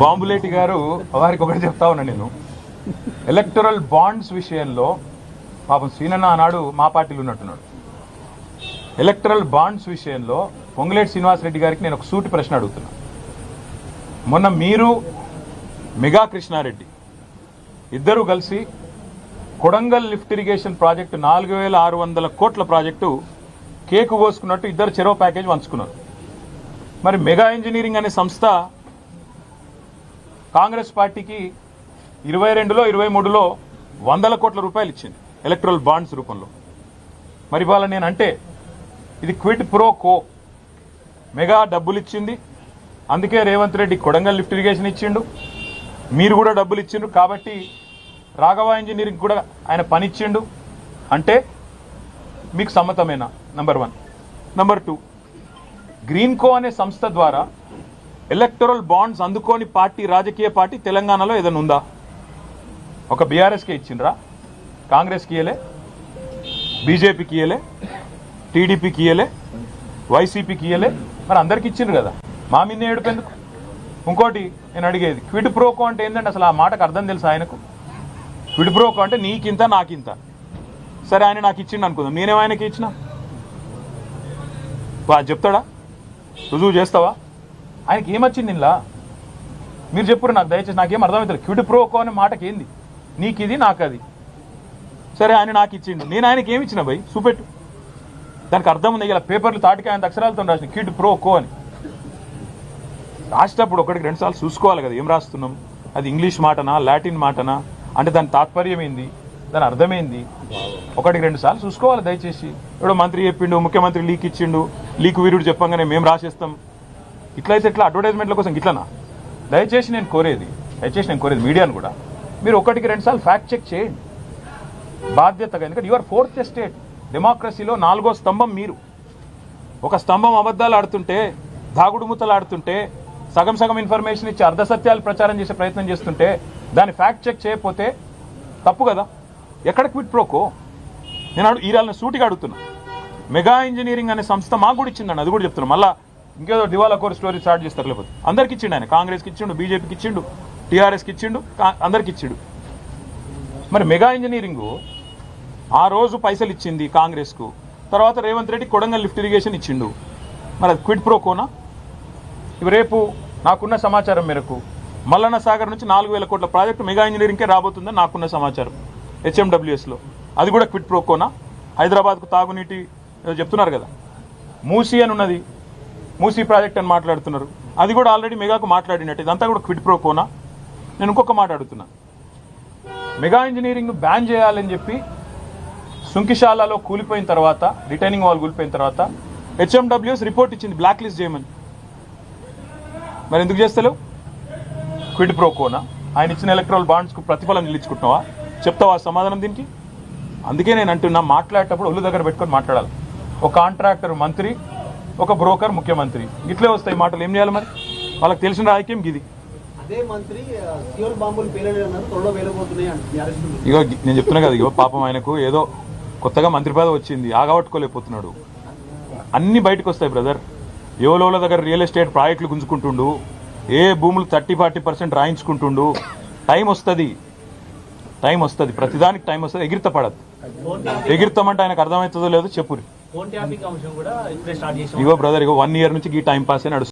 బాంబులేటి గారు వారికి ఒకటి చెప్తా ఉన్నా నేను. ఎలక్టరల్ బాండ్స్ విషయంలో పాపం సీనన్న ఆనాడు మా పార్టీలో ఉన్నట్టున్నాడు. ఎలక్టరల్ బాండ్స్ విషయంలో పొంగులేటి శ్రీనివాసరెడ్డి గారికి నేను ఒక సూటి ప్రశ్న అడుగుతున్నా. మొన్న మీరు మెగా కృష్ణారెడ్డి ఇద్దరు కలిసి కొడంగల్ లిఫ్ట్ ఇరిగేషన్ ప్రాజెక్టు 4600 కోట్ల ప్రాజెక్టు కేకు కోసుకున్నట్టు ఇద్దరు చెరో ప్యాకేజ్ పంచుకున్నారు. మరి మెగా ఇంజనీరింగ్ అనే సంస్థ కాంగ్రెస్ పార్టీకి 22లో 23లో 100 కోట్ల రూపాయలు ఇచ్చింది ఎలక్ట్రల్ బాండ్స్ రూపంలో. మరి ఇవాళ నేను అంటే ఇది క్విడ్ ప్రో కో. మెగా డబ్బులు ఇచ్చింది, అందుకే రేవంత్ రెడ్డి కొడంగల్ లిఫ్ట్ ఇరిగేషన్ ఇచ్చిండు, మీరు కూడా డబ్బులు ఇచ్చిండ్రు, కాబట్టి రాఘవ ఇంజనీరింగ్ కూడా ఆయన పని ఇచ్చిండు అంటే మీకు సమ్మతమేనా? నంబర్ 1. నంబర్ 2, గ్రీన్ కో అనే సంస్థ ద్వారా ఎలక్టరల్ బాండ్స్ అందుకోని పార్టీ, రాజకీయ పార్టీ తెలంగాణలో ఏదైనా ఉందా? ఒక బీఆర్ఎస్కే ఇచ్చిండ్రా, కాంగ్రెస్కి ఇయ్యలే, బీజేపీకి ఇయ్యలే, టీడీపీకి ఇయ్యలే, వైసీపీకి ఇయ్యలే, మరి అందరికి ఇచ్చిండ్రు కదా, మా మీద ఏడుపెందుకు? ఇంకోటి నేను అడిగేది, క్విడ్ ప్రోకో అంటే ఏంటంటే అసలు ఆ మాటకు అర్థం తెలుసు ఆయనకు? క్విడ్ ప్రోకో అంటే నీకింత నాకింత. సరే ఆయన నాకు ఇచ్చిండు అనుకుందాం, నేనేమో ఆయనకి ఇచ్చిన, చెప్తాడా? రుజువు చేస్తావా? ఆయనకి ఏమొచ్చింది ఇలా? మీరు చెప్పురు నాకు, దయచేసి నాకేం అర్థమవుతుంది. క్విడ్ ప్రోకో అనే మాటకి ఏంది? నీకు ఇది నాకు అది. సరే ఆయన నాకు ఇచ్చిండు, నేను ఆయనకి ఏమి ఇచ్చిన భయ్? చూపెట్టు, దానికి అర్థం ఉంది. ఇలా పేపర్లు తాటికి ఆయన అక్షరాలతో రాసిన క్విడ్ ప్రోకో అని. రాసేటప్పుడు 1-2 సార్లు చూసుకోవాలి కదా ఏం రాస్తున్నాం, అది ఇంగ్లీష్ మాటనా లాటిన్ మాటనా, అంటే దాని తాత్పర్యం ఏంది, దాని అర్థమైంది, 1-2 సార్లు చూసుకోవాలి దయచేసి. ఇప్పుడు మంత్రి చెప్పిండు, ముఖ్యమంత్రి లీక్ ఇచ్చిండు, లీక్ వీరుడు చెప్పంగానే మేము రాసేస్తాం, ఇట్లయితే ఎట్లా? అడ్వర్టైజ్మెంట్ల కోసం ఇట్లనా? దయచేసి నేను కోరేది మీడియాను కూడా, మీరు 1-2 సార్లు ఫ్యాక్ట్ చెక్ చేయండి బాధ్యతగా. ఎందుకంటే యువర్ 4th ఎస్టేట్, డెమోక్రసీలో 4వ స్తంభం మీరు. ఒక స్తంభం అబద్ధాలు ఆడుతుంటే, దాగుడు మూతలు ఆడుతుంటే, సగం సగం ఇన్ఫర్మేషన్ ఇచ్చి అర్ధసత్యాలు ప్రచారం చేసే ప్రయత్నం చేస్తుంటే దాన్ని ఫ్యాక్ట్ చెక్ చేయకపోతే తప్పు కదా. ఎక్కడ క్విడ్ ప్రోకో? నేను ఈరాళ్ళని సూటిగా అడుగుతున్నా. మెగా ఇంజనీరింగ్ అనే సంస్థ మాకు కూడా ఇచ్చిందండి, అది కూడా చెప్తున్నా. మళ్ళీ ఇంకేదో దివాలా కోర్ స్టోరీ స్టార్ట్ చేస్తారు, లేకపోతే అందరికి ఇచ్చిండు ఆయన. కాంగ్రెస్కి ఇచ్చిండు, బీజేపీకి ఇచ్చిండు, టీఆర్ఎస్కి ఇచ్చిండు, అందరికి ఇచ్చిండు. మరి మెగా ఇంజనీరింగ్ ఆ రోజు పైసలు ఇచ్చింది కాంగ్రెస్కు, తర్వాత రేవంత్ రెడ్డి కొడంగల్ లిఫ్ట్ ఇరిగేషన్ ఇచ్చిండు, మరి అది క్విడ్ ప్రోకోనా? ఇవి రేపు నాకున్న సమాచారం మేరకు మల్లన్న సాగర్ నుంచి 4000 కోట్ల ప్రాజెక్టు మెగా ఇంజనీరింగ్కే రాబోతుందని నాకున్న సమాచారం హెచ్ఎండబ్ల్యూఎస్లో. అది కూడా క్విడ్ ప్రోకోనా? హైదరాబాద్కు తాగునీటి చెప్తున్నారు కదా, మూసీ అని ఉన్నది, మూసీ ప్రాజెక్ట్ అని మాట్లాడుతున్నారు, అది కూడా ఆల్రెడీ మెగాకు మాట్లాడినట్టు, ఇదంతా కూడా క్విడ్ ప్రోకోనా? నేను ఇంకొక మాట అడుగుతున్నా. మెగా ఇంజనీరింగ్ను బ్యాన్ చేయాలని చెప్పి సుంకిశాలలో కూలిపోయిన తర్వాత, రిటైనింగ్ వాల్ కూలిపోయిన తర్వాత హెచ్ఎండబ్ల్యూఎస్ రిపోర్ట్ ఇచ్చింది బ్లాక్ లిస్ట్ చేయమని. మరి ఎందుకు చేస్తలేవు? క్విడ్ ప్రోకోనా? ఆయన ఇచ్చిన ఎలక్ట్రల్ బాండ్స్కు ప్రతిఫలం నిలుచుకుంటున్నావా? చెప్తావా సమాధానం దీనికి? అందుకే నేను అంటున్నా, మాట్లాడేటప్పుడు ఒళ్ళు దగ్గర పెట్టుకొని మాట్లాడాలి. ఒక కాంట్రాక్టర్ మంత్రి, ఒక బ్రోకర్ ముఖ్యమంత్రి, ఇట్లే వస్తాయి మాటలు. ఏం చేయాలి మరి? వాళ్ళకి తెలిసిన రాజకీయం ఇది. ఇగో నేను చెప్తున్నా కదా, ఇగో పాపం ఆయనకు ఏదో కొత్తగా మంత్రి పదవి వచ్చింది, ఆగబట్టుకోలేకపోతున్నాడు. అన్నీ బయటకు వస్తాయి బ్రదర్. ఎవలోల దగ్గర రియల్ ఎస్టేట్ ప్రాజెక్టులు గుంజుకుంటుండు, ఏ భూములు 30-40% రాయించుకుంటుండు. టైం వస్తుంది, ప్రతిదానికి టైం వస్తుంది. ఎగిరితపడద్దు. ఎగిరితామంటే ఆయనకు అర్థమవుతుందో లేదో చెప్పురి. ఇగో బ్రదర్, ఇగో 1 ఇయర్ నుంచి ఈ టైం పాస్ నడుస్తుంది.